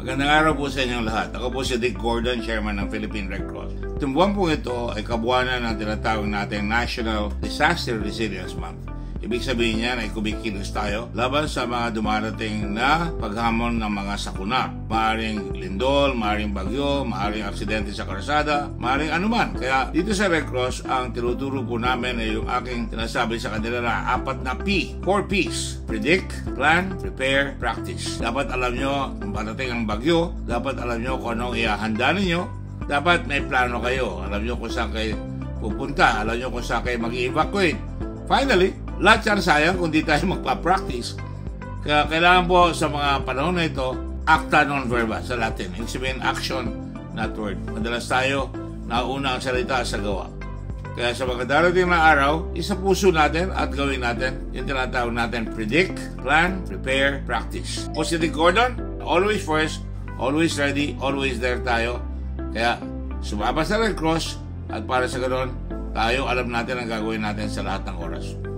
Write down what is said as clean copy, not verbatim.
Magandang araw po sa inyong lahat. Ako po si Dick Gordon, Chairman ng Philippine Red Cross. Itong buwan po ito ay kabuwanan ng tinatawag natin National Disaster Resilience Month. Ibig sabihin niyan ay kumikilos tayo laban sa mga dumarating na paghamon ng mga sakuna. Maaring lindol, maaring bagyo, maaring aksidente sa karsada, maaring anuman. Kaya dito sa Red Cross, ang tinuturo po namin ay yung aking sinasabi sa kanila na 4 na P. 4 Ps. Predict, Plan, Prepare, Practice. Dapat alam nyo kung parating ang bagyo, dapat alam nyo kung anong ihahanda ninyo, dapat may plano kayo. Alam nyo kung saan kayo pupunta, alam nyo kung saan kayo mag-evacuate. Finally, lahat yan sayang kung di tayo magpa-practice. Kaya kailangan po sa mga panahon na ito, acta non verba sa Latin. Ibig sabihin, action, not word. Madalas tayo, nauna ang salita sa gawa. Kaya sa mga darating na araw, isa puso natin at gawin natin yung tinatawag natin predict, plan, prepare, practice. Po si Dick Gordon, always first, always ready, always there tayo. Kaya sumama sa Red Cross at para sa ganoon, tayo alam natin ang gagawin natin sa lahat ng oras.